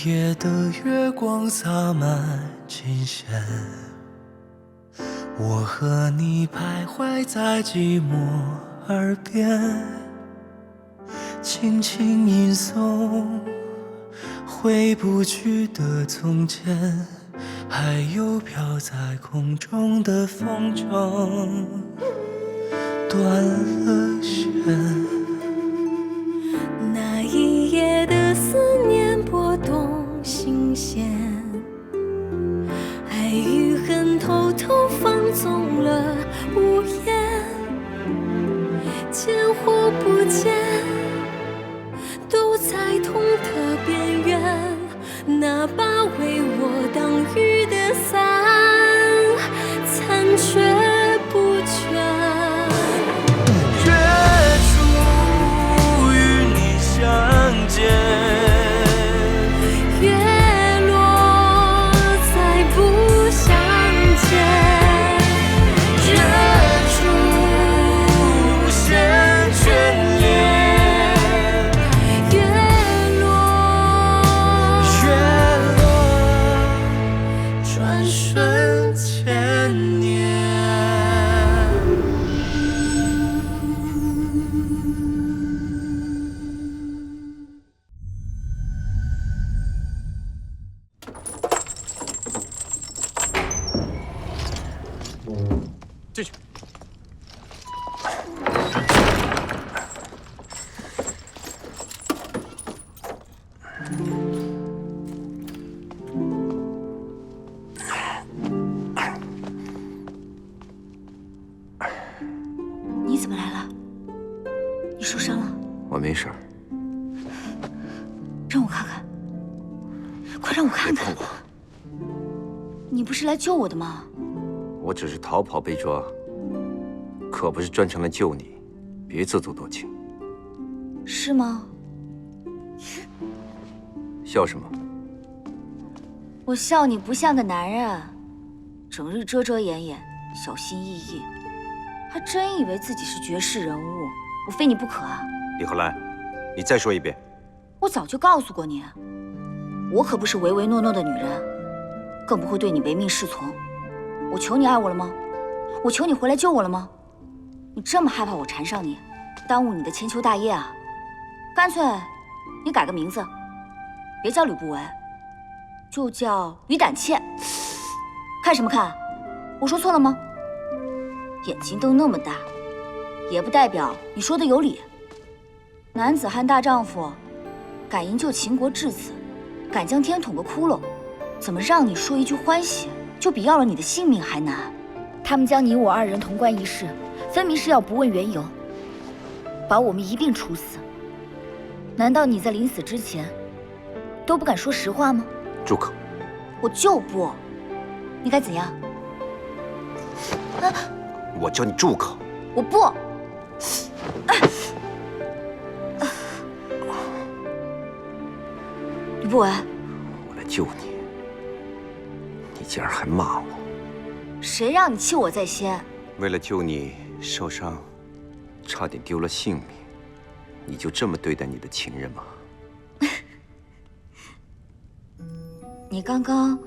夜的月光洒满琴弦，我和你徘徊在寂寞耳边，轻轻吟诵回不去的从前，还有飘在空中的风筝断了弦。那一夜的思念拨动心弦，爱与恨偷偷放纵了无言，见或不见，都在痛的边缘。那把为我挡雨的伞，残缺不全。相见，月落再不相见，月出无限眷恋，月落转瞬千年。进去。你怎么来了？你受伤了？我没事儿。让我看看，快让我看看！你不是来救我的吗？我只是逃跑被抓，可不是专程来救你，别自作多情。是吗？笑什么？我笑你不像个男人，整日遮遮掩掩，小心翼翼，还真以为自己是绝世人物，我非你不可啊！李荷兰，你再说一遍。我早就告诉过你，我可不是唯唯诺诺的女人，更不会对你唯命是从。我求你爱我了吗？我求你回来救我了吗？你这么害怕我缠上你，耽误你的千秋大业啊？干脆你改个名字，别叫吕不韦，就叫吕胆怯。看什么看？我说错了吗？眼睛瞪那么大，也不代表你说的有理。男子汉大丈夫，敢营救秦国至此，敢将天捅个窟窿，怎么让你说一句欢喜，就比要了你的性命还难？他们将你我二人同关一室，分明是要不问缘由，把我们一并处死。难道你在临死之前都不敢说实话吗？住口！我就不，你该怎样？啊！我叫你住口！我不。吕不韦，我来救你，你竟然还骂我！谁让你弃我在先？为了救你受伤，差点丢了性命，你就这么对待你的情人吗？你刚刚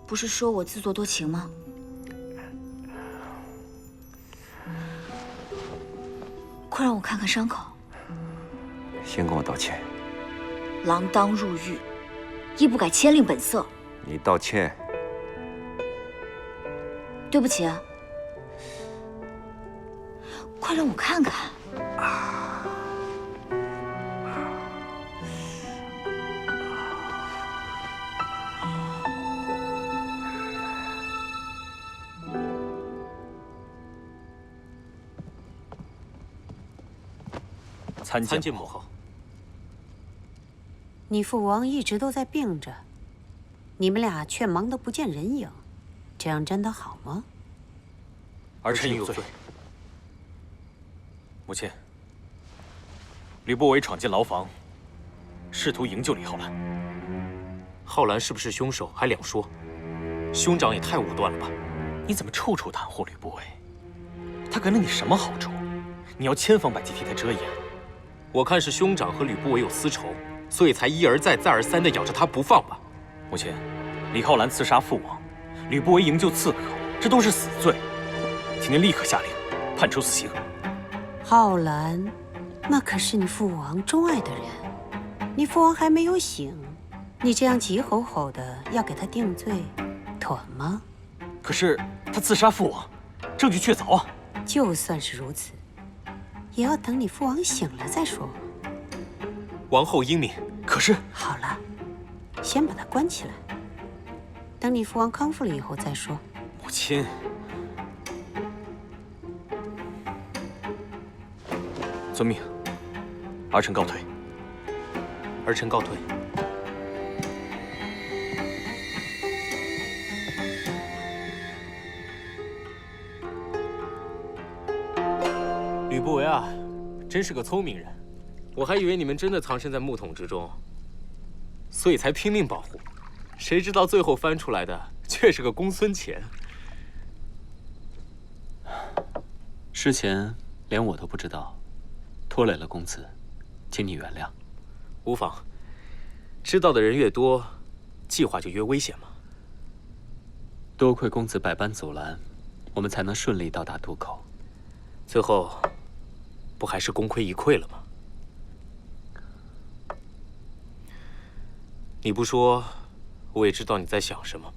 不是说我自作多情吗？快让我看看伤口。先跟我道歉。锒铛入狱，亦不改签令本色。你道歉。对不起啊。快让我看看。参见母后。你父王一直都在病着，你们俩却忙得不见人影，这样真的好吗？儿臣有罪。母亲，吕不韦闯进牢房，试图营救李浩然。浩然是不是凶手还两说，兄长也太武断了吧？你怎么臭臭袒护吕不韦？他给了你什么好处？你要千方百计替他遮掩。我看是兄长和吕不韦有私仇，所以才一而再、再而三地咬着他不放吧？母亲，李浩然刺杀父王，吕不韦营救刺客，这都是死罪，请您立刻下令判处死刑。浩然，那可是你父王钟爱的人，你父王还没有醒，你这样急吼吼的要给他定罪，妥吗？可是他刺杀父王，证据确凿啊！就算是如此，也要等你父王醒了再说。王后英明，可是好了，先把他关起来，等你父王康复了以后再说。母亲，遵命，儿臣告退。儿臣告退。吕不韦啊，真是个聪明人，我还以为你们真的藏身在木桶之中，所以才拼命保护，谁知道最后翻出来的却是个公孙虔。事前连我都不知道，拖累了公子，请你原谅。无妨，知道的人越多，计划就越危险嘛。多亏公子百般阻拦，我们才能顺利到达渡口。最后，不还是功亏一篑了吗？你不说，我也知道你在想什么。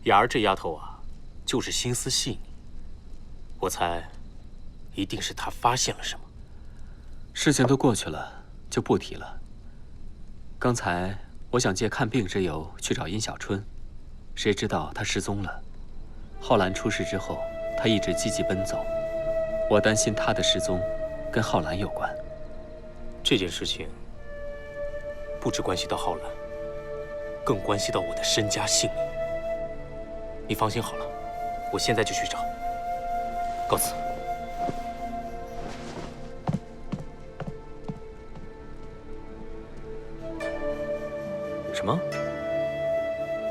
雅儿这丫头啊，就是心思细腻，我猜，一定是她发现了什么。事情都过去了，就不提了。刚才我想借看病之由去找殷小春，谁知道她失踪了。浩然出事之后，她一直积极奔走，我担心她的失踪跟浩然有关。这件事情不只关系到浩然，更关系到我的身家性命。你放心好了，我现在就去找。告辞。什么？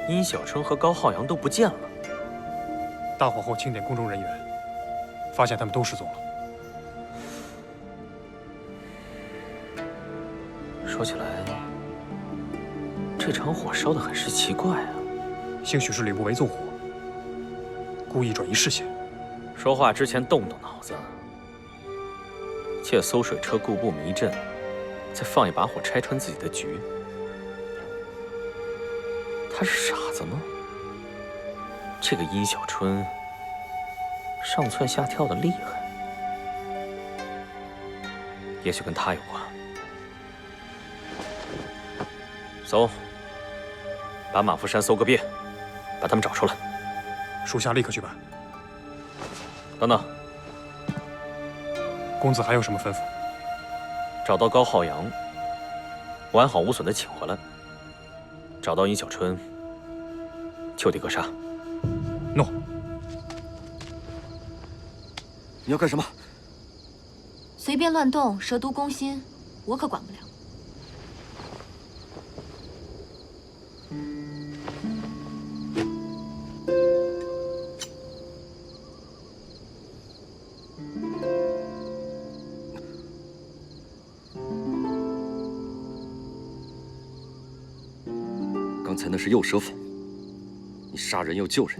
殷小春和高浩洋都不见了？大火后清点宫中人员，发现他们都失踪了。说起来，这场火烧得很是奇怪啊。兴许是吕不韦纵火，故意转移视线。说话之前动动脑子，借搜水车固步迷阵，再放一把火拆穿自己的局。他是傻子吗？这个殷小春上蹿下跳的厉害，也许跟他有关。走，把马伏山搜个遍，把他们找出来。属下立刻去办。等等，公子还有什么吩咐？找到高浩洋，完好无损的请回来。找到殷小春，就地格杀。诺。你要干什么？随便乱动，蛇毒攻心，我可管不了。刚才那是诱蛇府，你杀人又救人，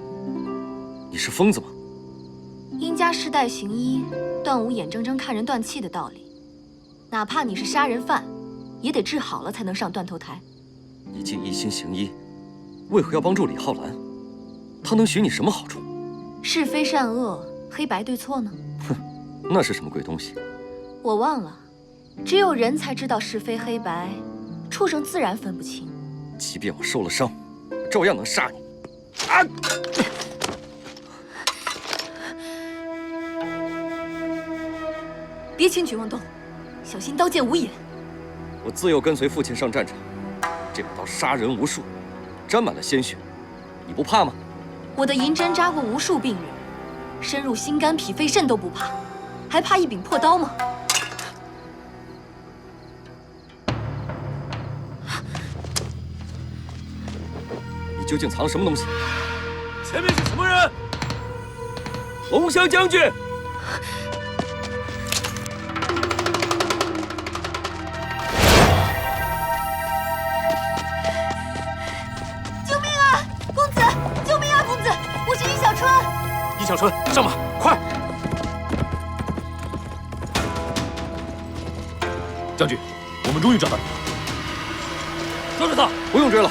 你是疯子吗？殷家世代行医，断无眼睁睁看人断气的道理。哪怕你是杀人犯，也得治好了才能上断头台。你竟一心行医，为何要帮助李浩然？他能许你什么好处？是非善恶，黑白对错呢？哼，那是什么鬼东西？我忘了，只有人才知道是非黑白，畜生自然分不清。即便我受了伤，照样能杀你。啊！别轻举妄动，小心刀剑无眼。我自幼跟随父亲上战场，这把刀杀人无数，沾满了鲜血，你不怕吗？我的银针扎过无数病人，深入心肝脾肺肾都不怕，还怕一柄破刀吗？你究竟藏了什么东西？前面是什么人？龙翔将军。小春，上马，快！将军，我们终于找到你了。抓住他！不用追了。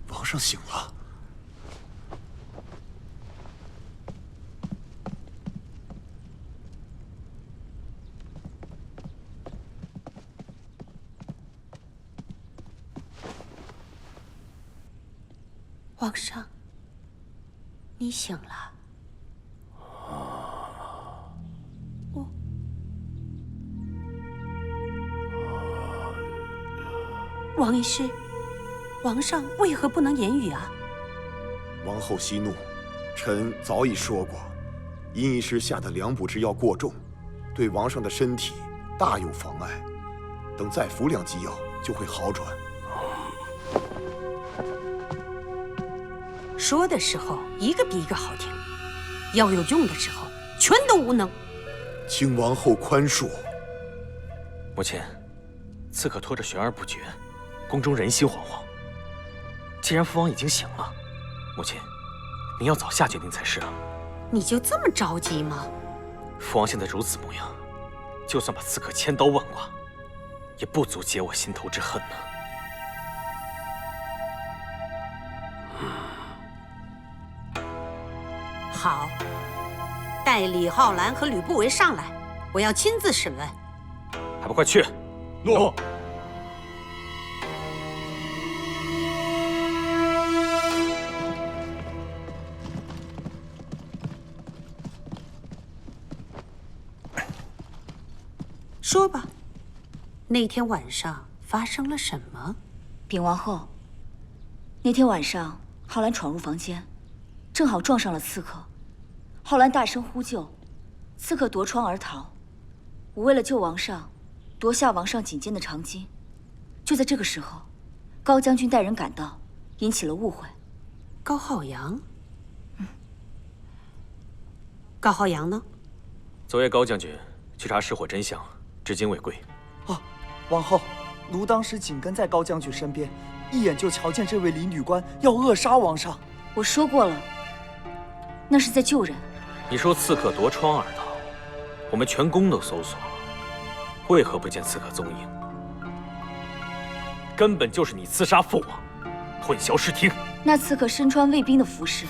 王上醒了。皇上，你醒了。王医师，皇上为何不能言语啊？王后息怒，臣早已说过，殷医师下的2补之药过重，对王上的身体大有妨碍。等再服2剂药，就会好转。说的时候一个比一个好听，要有用的时候全都无能。请王后宽恕。母亲，刺客拖着悬而不决，宫中人心惶惶。既然父王已经醒了，母亲，您要早下决定才是啊。你就这么着急吗？父王现在如此模样，就算把刺客千刀万剐，也不足解我心头之恨呢。好，带李浩然和吕不韦上来，我要亲自审问。还不快去！诺。说吧，那天晚上发生了什么？禀王后，那天晚上浩然闯入房间，正好撞上了刺客。浩然大声呼救，刺客夺窗而逃。我为了救王上，夺下王上颈间的长巾。就在这个时候，高将军带人赶到，引起了误会。高浩洋？高浩洋呢？昨夜高将军去查失火真相，至今未归。啊，王后，奴当时紧跟在高将军身边，一眼就瞧见这位李女官要扼杀王上。我说过了，那是在救人。你说刺客夺窗而逃，我们全宫都搜索了，为何不见刺客踪影？根本就是你刺杀父王，混淆视听。那刺客身穿卫兵的服饰，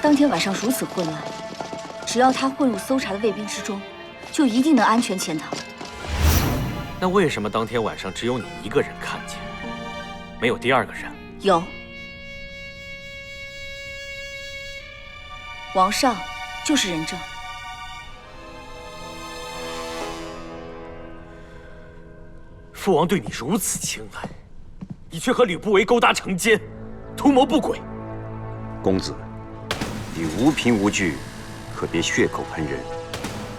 当天晚上如此混乱，只要他混入搜查的卫兵之中，就一定能安全潜逃。那为什么当天晚上只有你一个人看见，没有第2个人？有，王上就是人证。父王对你如此青睐，你却和吕不韦勾搭成奸，图谋不轨。公子，你无凭无据，可别血口喷人。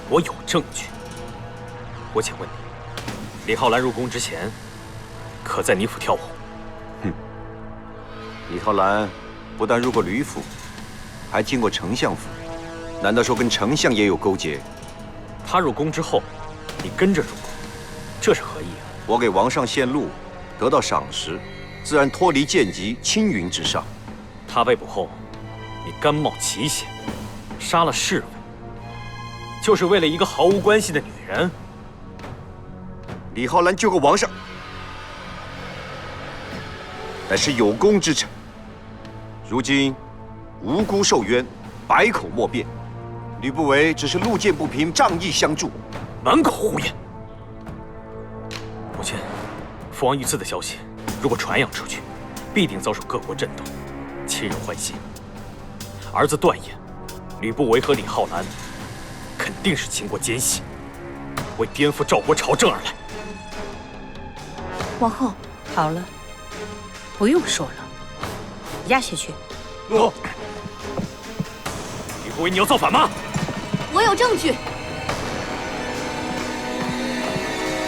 我有证据。我且问你，李浩然入宫之前，可在你府跳舞？哼，李浩然不但入过吕府，还进过丞相府，难道说跟丞相也有勾结？他入宫之后，你跟着入宫，这是何意啊？我给王上献路，得到赏识，自然脱离贱籍，青云直上。他被捕后，你甘冒奇险，杀了侍卫，就是为了一个毫无关系的女人。李浩然救过王上，乃是有功之臣。如今无辜受冤，百口莫辩。吕不韦只是路见不平，仗义相助。满口胡言！母亲，父王遇刺的消息，如果传扬出去，必定遭受各国震动，亲人欢心。儿子断言，吕不韦和李浩然肯定是经过奸细，为颠覆赵国朝政而来。王后，好了，不用说了，押下去。诺。吕不韦，你要造反吗？我有证据。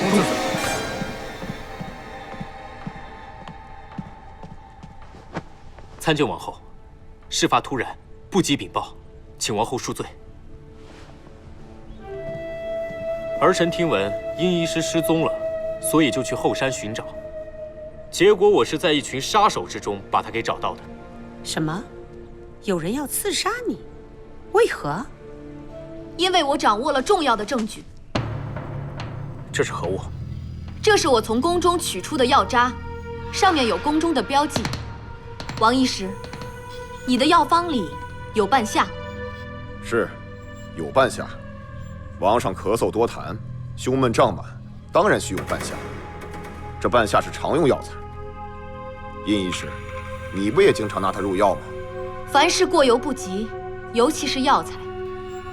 公子。参见王后，事发突然，不及禀报，请王后恕罪。儿臣听闻殷医师失踪了，所以就去后山寻找。结果我是在一群杀手之中把他给找到的。什么？有人要刺杀你？为何？因为我掌握了重要的证据。这是何物？这是我从宫中取出的药渣，上面有宫中的标记。王医师，你的药方里有半夏。是，有半夏。王上咳嗽多痰，胸闷胀满，当然需用半夏。这半夏是常用药材。殷医师，你不也经常拿它入药吗？凡事过犹不及，尤其是药材，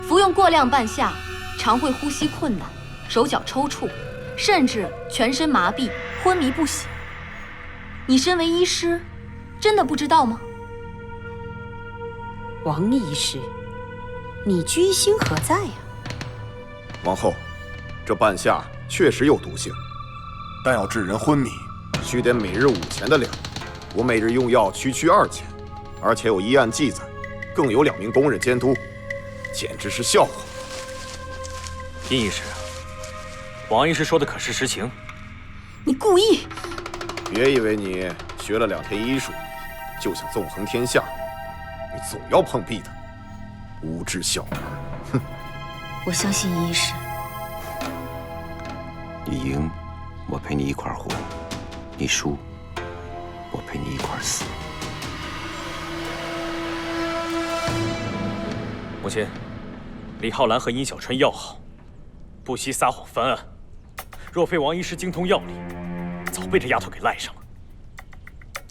服用过量半夏，常会呼吸困难、手脚抽搐，甚至全身麻痹、昏迷不醒。你身为医师，真的不知道吗？王医师，你居心何在呀？王后，这半夏确实有毒性，但要致人昏迷，需得每日5000的量。我每日用药区2000，而且有医案记载，更有2名工人监督，简直是笑话。殷医师，王医师说的可是实情？你故意！别以为你学了2天医术，就想纵横天下，你总要碰壁的，无知小儿！哼！我相信医师。你赢，我陪你一块活；你输，我陪你一块死。母亲，李浩然和殷小春要好，不惜撒谎翻案。若非王医师精通药理，早被这丫头给赖上了。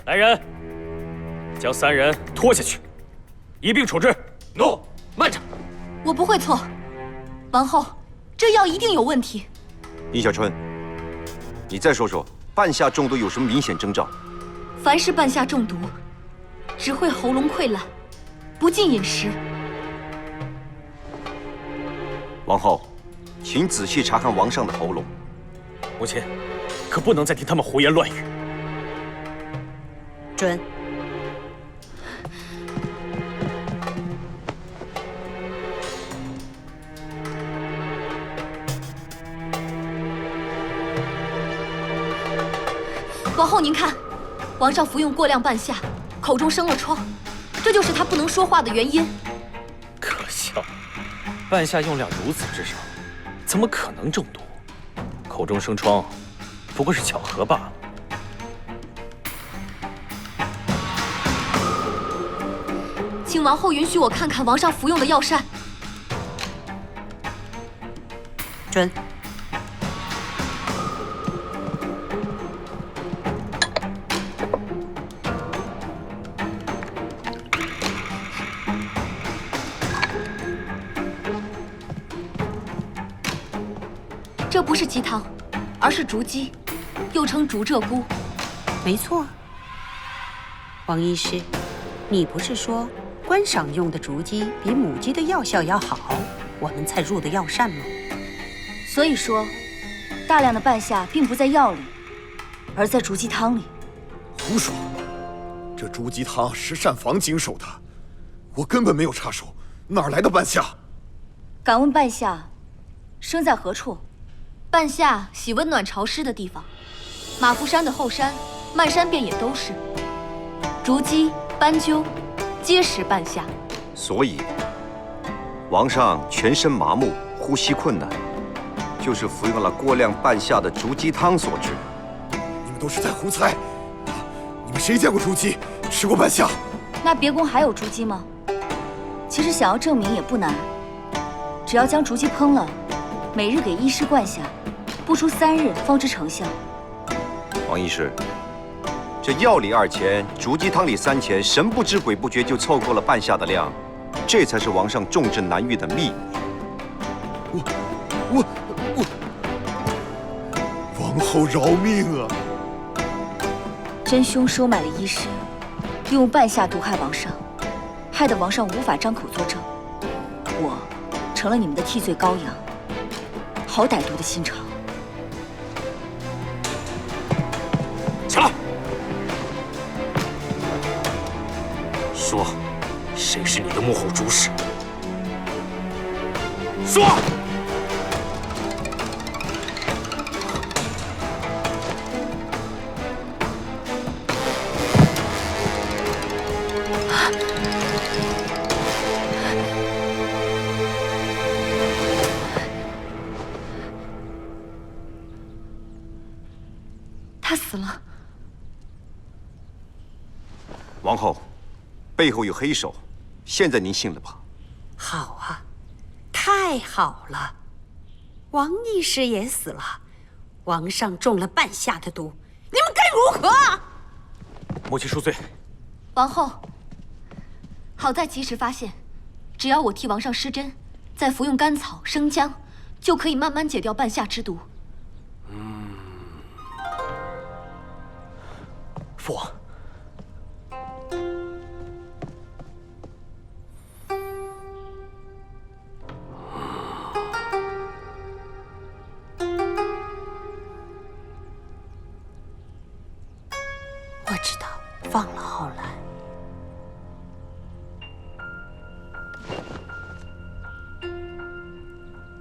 来人，将3人拖下去，一并处置。诺，慢着，我不会错。王后，这药一定有问题。殷小春，你再说说，半夏中毒有什么明显征兆？凡是半夏中毒，只会喉咙溃烂，不进饮食。王后，请仔细查看王上的喉咙。母亲，可不能再听他们胡言乱语。准。王后，您看，王上服用过量半夏，口中生了疮，这就是他不能说话的原因。可笑，半夏用量如此之少，怎么可能中毒？口中生疮，不过是巧合罢了。请王后允许我看看王上服用的药膳。准。这不是鸡汤，而是竹鸡，又称竹鹧鸪。没错。王医师，你不是说观赏用的竹鸡比母鸡的药效要好，我们才入的药膳吗？所以说，大量的半夏并不在药里，而在竹鸡汤里。胡说！这竹鸡汤是膳房经手的，我根本没有插手，哪来的半夏？敢问半夏生在何处？半夏喜温暖潮湿的地方，马伏山的后山、漫山遍野都是。竹鸡、斑鸠皆食半夏。所以，王上全身麻木、呼吸困难，就是服用了过量半夏的竹鸡汤所致。你们都是在胡猜！你们谁见过竹鸡，吃过半夏？那别宫还有竹鸡吗？其实想要证明也不难，只要将竹鸡烹了，每日给医师灌下，不出3日方知成效。王医师，这药里2钱，竹鸡汤里3钱，神不知鬼不觉就凑够了半夏的量，这才是王上重治难愈的秘密。王后饶命啊！真凶收买了医师，利用半夏毒害王上，害得王上无法张口作证，我成了你们的替罪羔羊。好歹毒的心肠！起来！说，谁是你的幕后主使？说！他死了。王后，背后有黑手，现在您信了吧？好啊，太好了！王义师也死了，王上中了半夏的毒，你们该如何？母亲恕罪。王后，好在及时发现，只要我替王上施针，再服用甘草、生姜，就可以慢慢解掉半夏之毒。父王，我知道，放了浩然。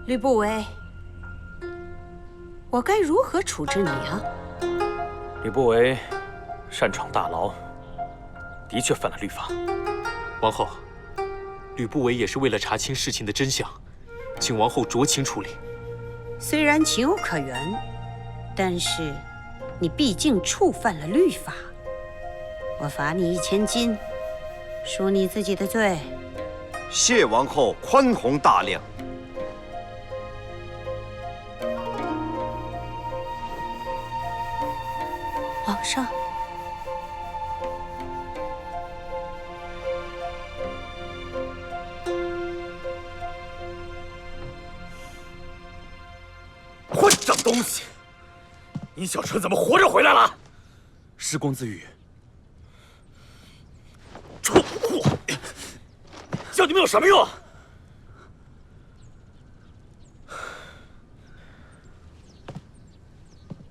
吕不韦，我该如何处置你啊？吕不韦擅闯大牢，的确犯了律法。王后，吕不韦也是为了查清事情的真相，请王后酌情处理。虽然情有可原，但是你毕竟触犯了律法，我罚你1000金，赎你自己的罪。谢王后宽宏大量。皇上，混账东西！殷小春怎么活着回来了？失公自愈。蠢货！叫你们有什么用？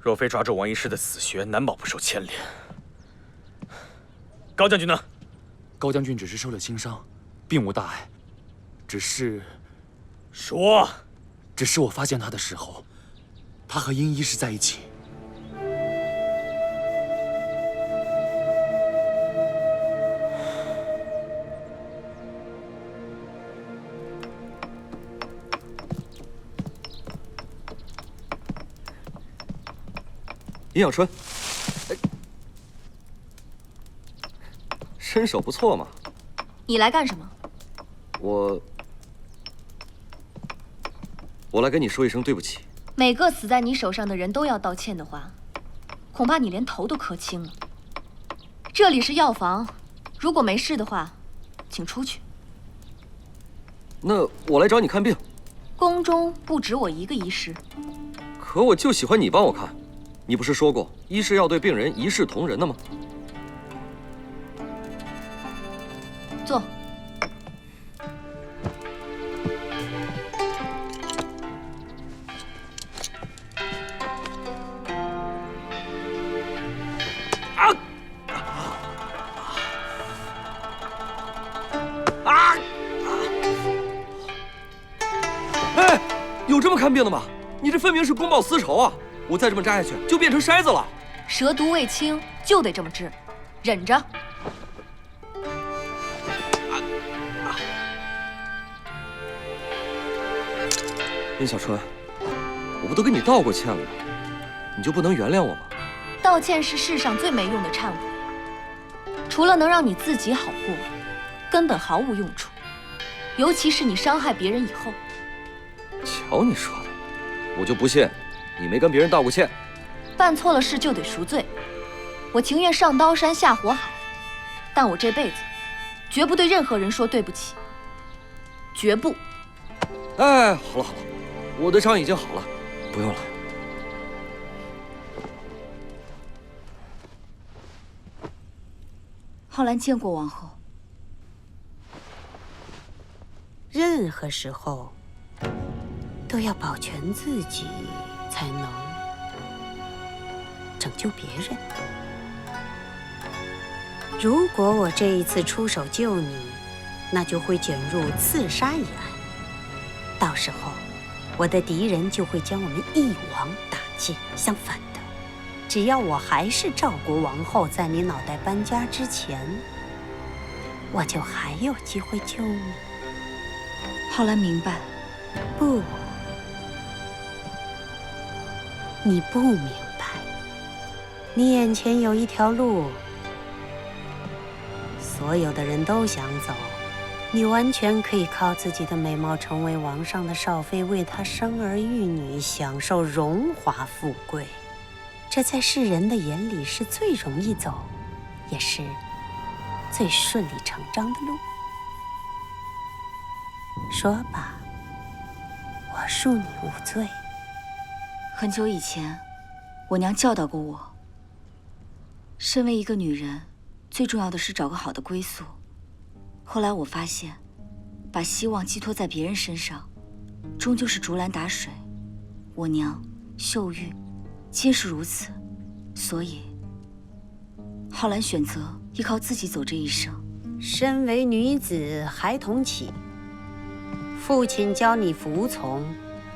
若非抓住王医师的死穴，难保不受牵连。高将军呢？高将军只是受了轻伤，并无大碍。只是说，只是我发现他的时候，他和殷医师在一起。殷小春，身手不错嘛。你来干什么？我来跟你说一声对不起。每个死在你手上的人都要道歉的话，恐怕你连头都磕轻了。这里是药房，如果没事的话，请出去。那我来找你看病。宫中不止我一个医师。可我就喜欢你帮我看。你不是说过，医师要对病人一视同仁的吗？坐。哎，有这么看病的吗？你这分明是公报私仇啊！我再这么扎下去，就变成筛子了。蛇毒未清，就得这么治，忍着。殷小春，我不都跟你道过歉了吗？你就不能原谅我吗？道歉是世上最没用的忏悔，除了能让你自己好过，根本毫无用处。尤其是你伤害别人以后。瞧你说的，我就不信你没跟别人道过歉。办错了事就得赎罪，我情愿上刀山下火海，但我这辈子绝不对任何人说对不起，绝不。哎，好了好了，我的伤已经好了，不用了。浩然见过王后。任何时候都要保全自己，才能拯救别人。如果我这一次出手救你，那就会卷入刺杀一案，到时候我的敌人就会将我们一网打尽。相反的，只要我还是赵国王后，在你脑袋搬家之前，我就还有机会救你。浩然明白。不，你不明白。你眼前有一条路，所有的人都想走，你完全可以靠自己的美貌成为王上的少妃，为他生儿育女，享受荣华富贵。这在世人的眼里是最容易走，也是最顺理成章的路。说吧，我恕你无罪。很久以前，我娘教导过我，身为一个女人，最重要的是找个好的归宿。后来我发现，把希望寄托在别人身上，终究是竹篮打水。我娘、秀玉，皆是如此。所以，浩然选择依靠自己走这一生。身为女子，孩童起，父亲教你服从，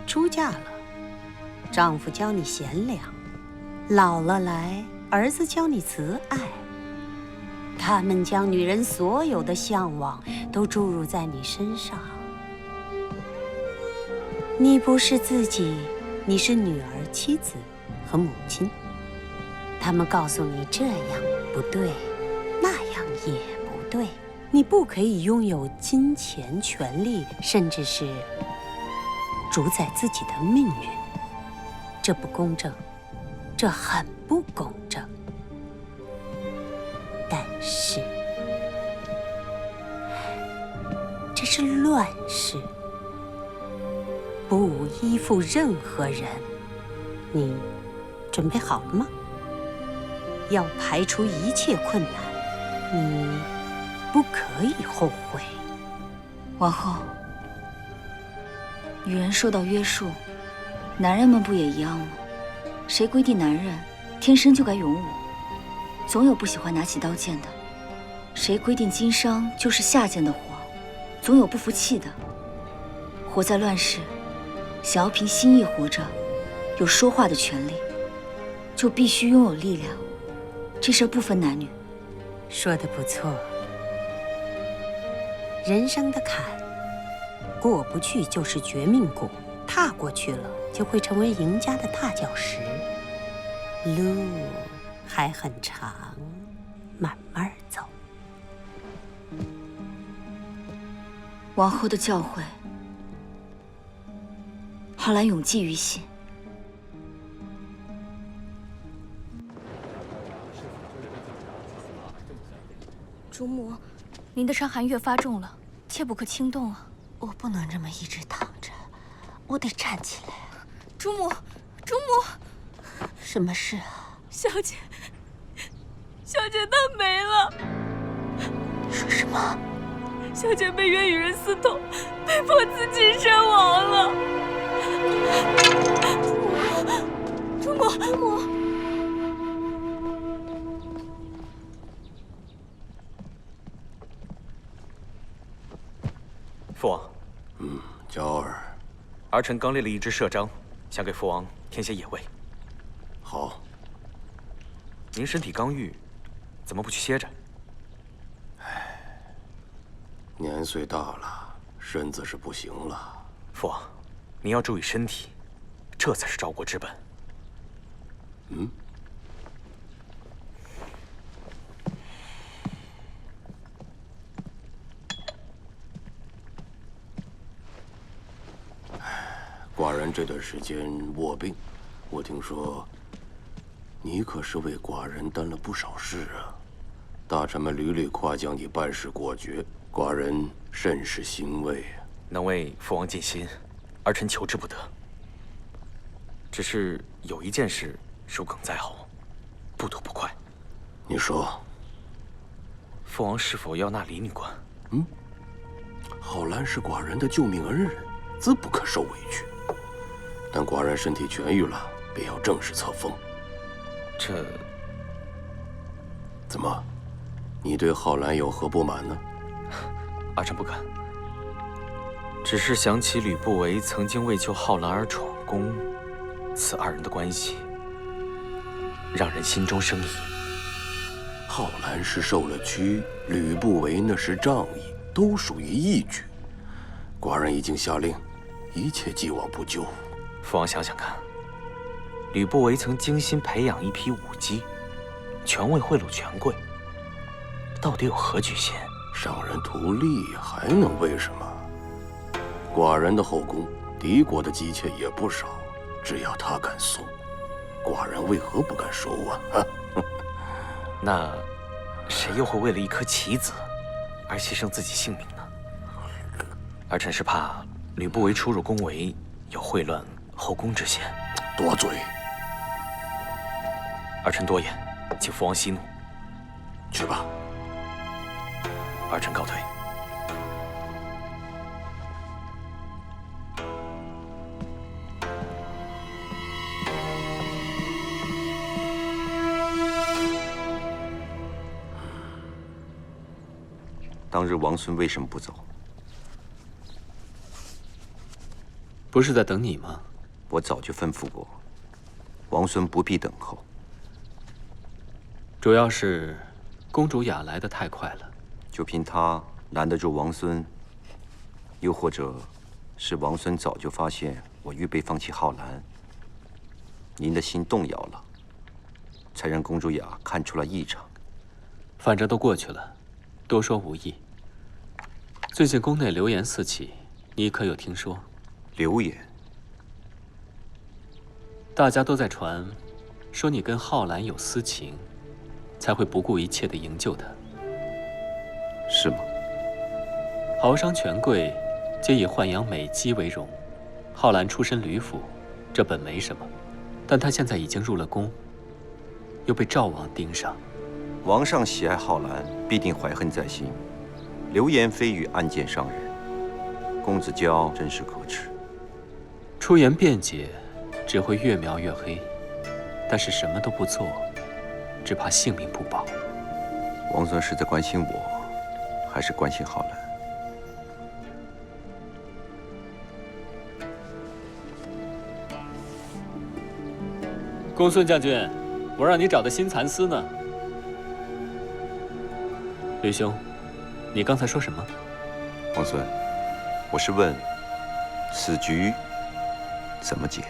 出嫁了，丈夫教你贤良，老了来，儿子教你慈爱。他们将女人所有的向往都注入在你身上。你不是自己，你是女儿、妻子和母亲。他们告诉你这样不对，那样也不对。你不可以拥有金钱、权力，甚至是主宰自己的命运。这不公正，这很不公正。但是，这是乱世，不依附任何人。你准备好了吗？要排除一切困难，你不可以后悔。王后，女人受到约束，男人们不也一样吗？谁规定男人天生就该勇武？总有不喜欢拿起刀剑的。谁规定经商就是下贱的活？总有不服气的。活在乱世，想要凭心意活着，有说话的权利，就必须拥有力量。这事不分男女。说得不错。人生的坎，过不去就是绝命谷，踏过去了就会成为赢家的踏脚石。路还很长，慢慢走。王后的教诲，浩然永记于心。主母，您的伤寒越发重了，切不可轻动啊！我不能这么一直躺着，我得站起来。主母，主母，什么事啊？小姐她没了。说什么？小姐被约与人私通，被迫自尽身亡了。主母。父王，娇儿，儿臣刚列了一支社章，想给父王添些野味。好。您身体刚愈，怎么不去歇着？年岁大了，身子是不行了。父王，您要注意身体，这才是赵国之本。寡人这段时间卧病，我听说你可是为寡人担了不少事啊。大臣们屡屡夸奖你办事果决，寡人甚是欣慰啊。能为父王尽心，儿臣求之不得。只是有一件事如鲠在喉，不吐不快。你说，父王是否要纳李女官？浩然是寡人的救命恩人，自不可受委屈。但寡人身体痊愈了，便要正式册封。这怎么？你对浩然有何不满呢？儿臣不敢。只是想起吕不韦曾经为救浩然而闯宫，此二人的关系，让人心中生疑。浩然是受了屈，吕不韦那是仗义，都属于义举。寡人已经下令，一切既往不咎。父王想想看，吕不韦曾精心培养一批武姬，权位贿赂权贵，到底有何局限？上人图利还能为什么？寡人的后宫，敌国的姬妾也不少，只要他敢送，寡人为何不敢收啊？那谁又会为了一颗棋子而牺牲自己性命呢？儿臣是怕吕不韦出入宫闱，有秽乱后宫之嫌。多嘴！儿臣多言，请父王息怒。去吧。儿臣告退。当日王孙为什么不走？不是在等你吗？我早就吩咐过，王孙不必等候。主要是公主雅来得太快了，就凭她拦得住王孙，又或者是王孙早就发现我预备放弃浩然，您的心动摇了，才让公主雅看出了异常。反正都过去了，多说无益。最近宫内流言四起，你可有听说？流言？大家都在传，说你跟浩然有私情，才会不顾一切地营救他。是吗？豪商权贵皆以豢养美姬为荣，浩然出身吕府，这本没什么，但他现在已经入了宫，又被赵王盯上。王上喜爱浩然，必定怀恨在心。流言蜚语，暗箭伤人，公子骄真是可耻。出言辩解，只会越描越黑；但是什么都不做，只怕性命不保。王孙是在关心我，还是关心浩然？公孙将军，我让你找的新蚕丝呢。吕兄，你刚才说什么？王孙，我是问，此局怎么解？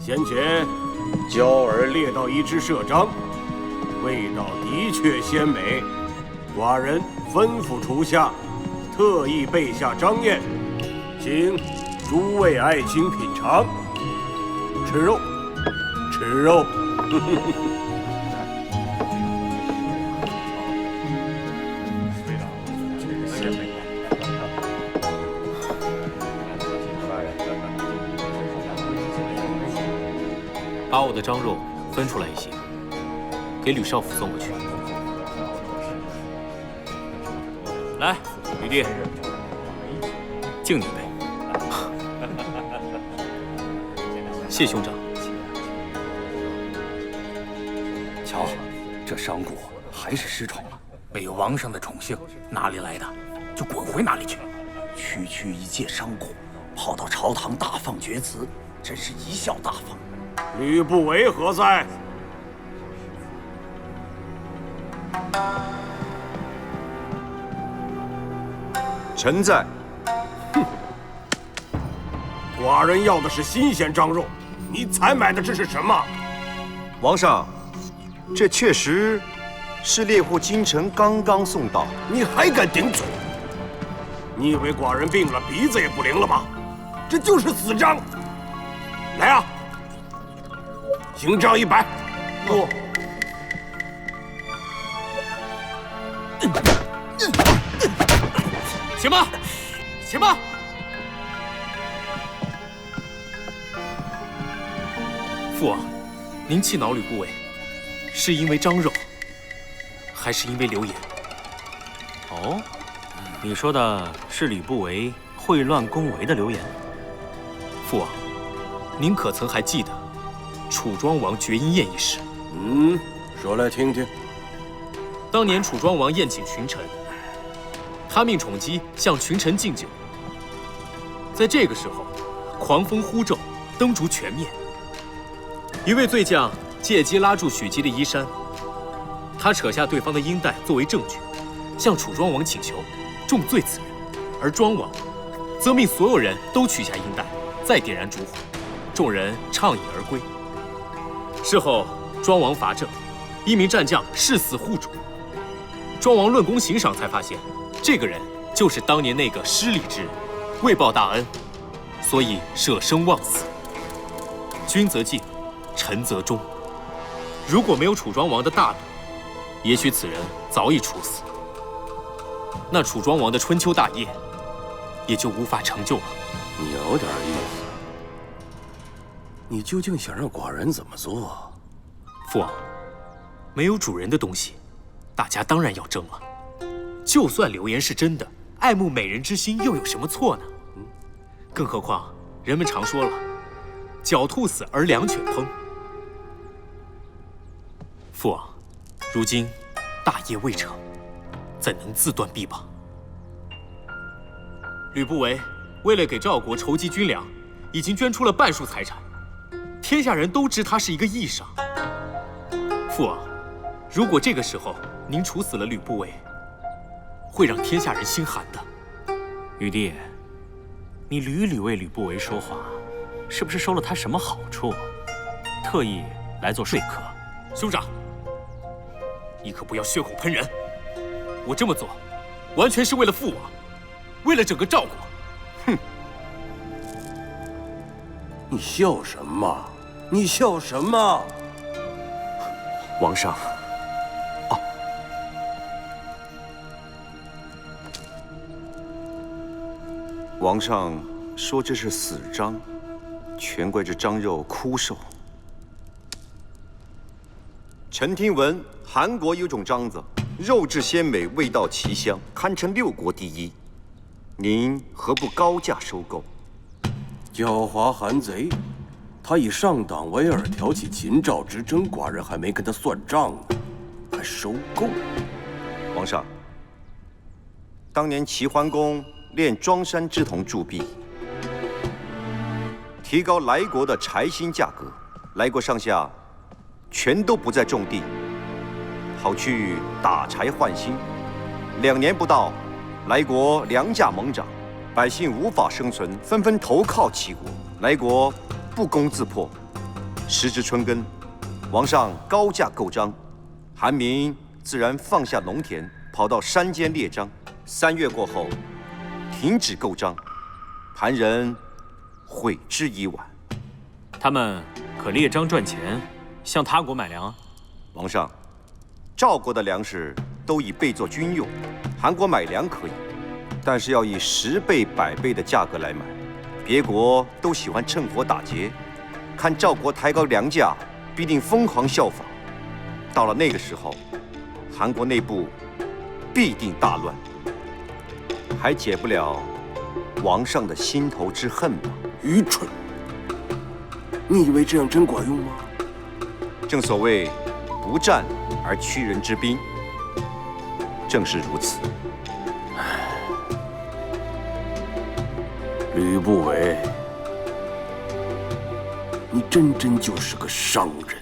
先前娇儿猎到一只麝章，味道的确鲜美，寡人吩咐厨下，特意备下章宴，请诸位爱卿品尝。吃肉，吃肉。把我的章肉分出来一些，给吕少府送过去。来，吕弟，敬你一杯。谢兄长。瞧，这商贾还是失宠了。没有王上的宠幸，哪里来的就滚回哪里去。区区一介商贾，跑到朝堂大放厥词，真是贻笑大方。吕不韦何在？臣在。哼，寡人要的是新鲜章肉，你采买的这是什么？王上，这确实是猎户京城刚刚送到。你还敢顶嘴？你以为寡人病了鼻子也不灵了吗？这就是死章。来啊！行杖100。不。且慢，且慢！父王，您气恼吕不韦，是因为章肉，还是因为流言？哦，你说的是吕不韦秽乱宫闱的流言？父王，您可曾还记得楚庄王绝阴宴一事？说来听听。当年楚庄王宴请群臣，他命宠姬向群臣敬酒。在这个时候，狂风呼骤，灯烛全灭。一位醉将借机拉住许姬的衣衫，他扯下对方的缨带作为证据，向楚庄王请求重罪此人，而庄王则命所有人都取下银带，再点燃烛火，众人畅饮而归。事后，庄王伐郑，一名战将誓死护主。庄王论功行赏，才发现这个人就是当年那个失礼之人，为报大恩，所以舍生忘死。君则敬，臣则忠。如果没有楚庄王的大度，也许此人早已处死，那楚庄王的春秋大业也就无法成就了。你有点意思，你究竟想让寡人怎么做？父王，没有主人的东西，大家当然要争了。就算流言是真的，爱慕美人之心又有什么错呢？更何况人们常说了，狡兔死而良犬烹。父王，如今大业未成，怎能自断臂膀？吕不韦为了给赵国筹集军粮，已经捐出了半数财产，天下人都知他是一个义商。父王，如果这个时候您处死了吕不韦，会让天下人心寒的。玉帝，你屡屡为吕不韦说话，是不是收了他什么好处，特意来做说客？兄长，你可不要血口喷人！我这么做，完全是为了父王，为了整个赵国。哼！你笑什么？你笑什么？皇上，皇上说这是死章，全怪这张肉枯瘦。臣听闻韩国有种章子，肉质鲜美，味道奇香，堪称6国第一。您何不高价收购？狡猾韩贼，他以上党为饵，挑起秦赵之争，寡人还没跟他算账呢，还收购？皇上，当年齐桓公炼庄山之铜铸币，提高莱国的柴薪价格，莱国上下全都不再种地，好去打柴换薪。2年不到，莱国粮价猛涨，百姓无法生存，纷纷投靠齐国，莱国不攻自破。时值春耕，皇上高价购章，韩民自然放下农田，跑到山间猎章。3月过后，停止购章，韩人悔之已晚。他们可猎章赚钱，向他国买粮啊。皇上，赵国的粮食都已备作军用，韩国买粮可以，但是要以10倍、100倍的价格来买。别国都喜欢趁火打劫，看赵国抬高粮价，必定疯狂效仿。到了那个时候，韩国内部必定大乱，还解不了王上的心头之恨吗？愚蠢！你以为这样真管用吗？正所谓不战而屈人之兵，正是如此。吕不韦，你真就是个商人，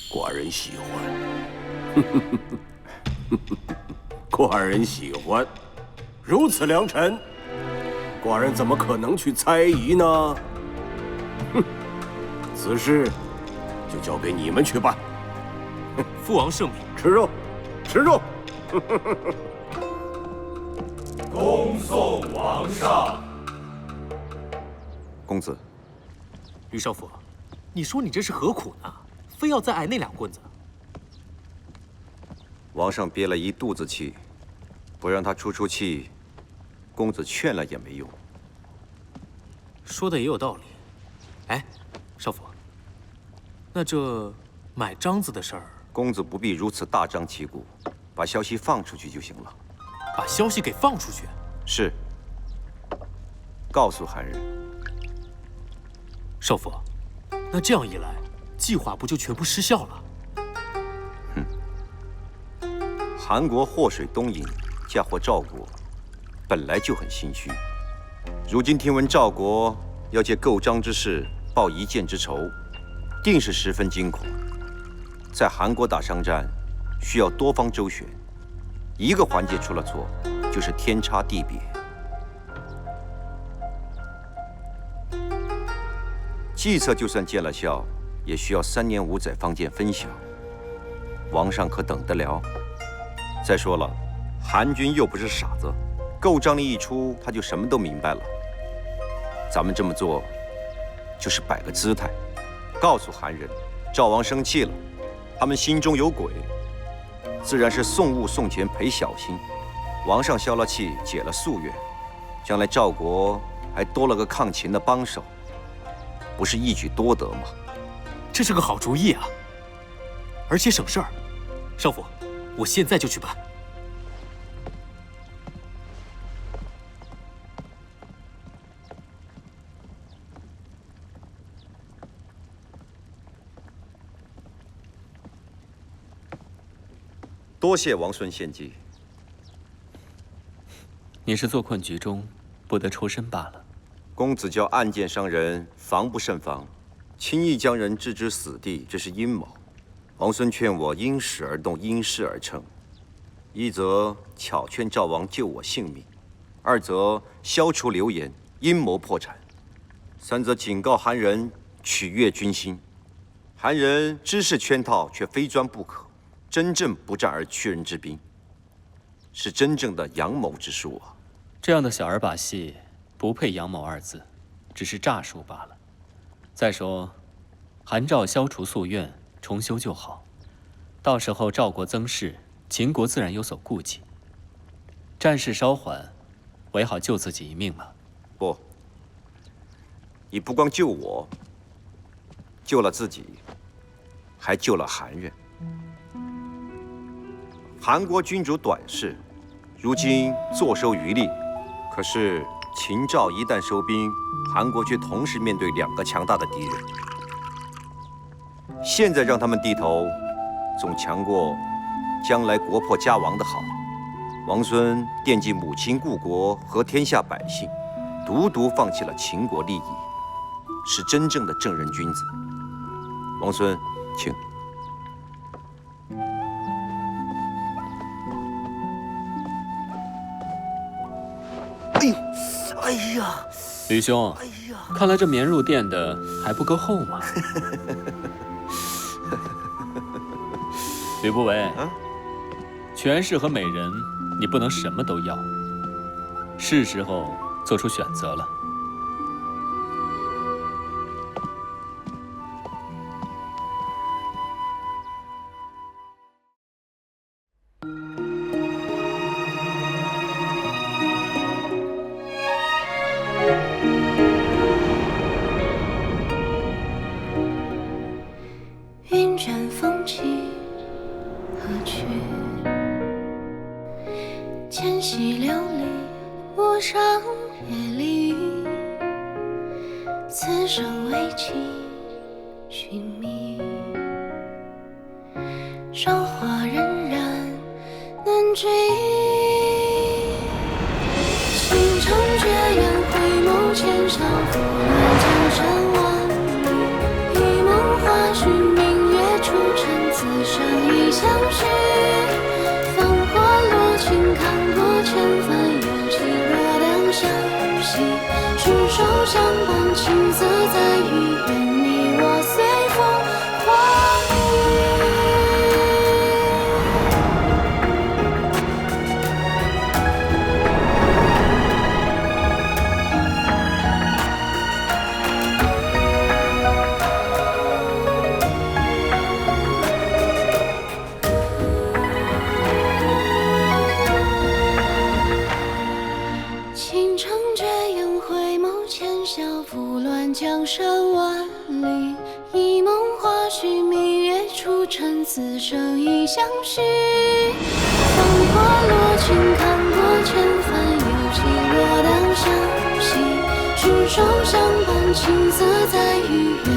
寡人喜欢。寡人喜欢。如此良臣，寡人怎么可能去猜疑呢？哼，此事就交给你们去办。父王圣明，吃肉，吃肉。恭送王上。公子，吕少府，你说你这是何苦呢？非要再挨那2棍子？王上憋了一肚子气，不让他出气，公子劝了也没用。说的也有道理。哎，少府，那这买章子的事儿，公子不必如此大张旗鼓，把消息放出去就行了。把消息给放出去？是。告诉韩人。少府，那这样一来，计划不就全部失效了？韩国祸水东引，嫁祸赵国，本来就很心虚。如今听闻赵国要借购章之事报一箭之仇，定是十分惊恐。在韩国打商战，需要多方周旋，一个环节出了错，就是天差地别。计策就算见了效，也需要3年5载方见分晓。王上可等得了？再说了，韩军又不是傻子，够仗力一出，他就什么都明白了。咱们这么做，就是摆个姿态，告诉韩人，赵王生气了，他们心中有鬼，自然是送物送钱赔小心。王上消了气，解了夙愿，将来赵国还多了个抗秦的帮手，不是一举多得吗？这是个好主意啊，而且省事儿。少府，我现在就去办。多谢王孙献计。你是坐困局中，不得抽身罢了。公子教暗箭伤人，防不胜防，轻易将人置之死地，这是阴谋。王孙劝我因势而动，因势而成。一则巧劝赵王救我性命，二则消除流言，阴谋破产。三则警告韩人取悦军心。韩人知是圈套，却非钻不可，真正不战而屈人之兵，是真正的阳谋之术啊！这样的小儿把戏，不配阳谋2字，只是诈术罢了。再说，韩赵消除夙愿，重修就好，到时候赵国增势，秦国自然有所顾忌。战事稍缓，唯好救自己一命嘛。不，你不光救我，救了自己，还救了韩人。韩国君主短视，如今坐收渔利。可是秦赵一旦收兵，韩国却同时面对2个强大的敌人。现在让他们低头，总强过将来国破家亡的好。王孙惦记母亲故国和天下百姓，独独放弃了秦国利益，是真正的正人君子。王孙，请。哎呀，吕兄，看来这棉褥垫的还不够厚嘛。吕不韦，权势和美人，你不能什么都要，是时候做出选择了。云卷风起何去？千溪流离，陌上别离。此生为情寻觅，韶华荏苒难追。倾城绝艳，回眸千笑，拂乱江山万里。一梦花絮，明月出尘，此生已相许。芳华落尽，看过千帆，有情若两相惜。执手相伴，青涩在于愿你我随风化倾城绝艳，回眸千笑，拂乱江山万里。一梦花絮，明月出尘，此生已相许。芳华落尽，看过千帆，有情若两相惜。执手相伴，青涩在于愿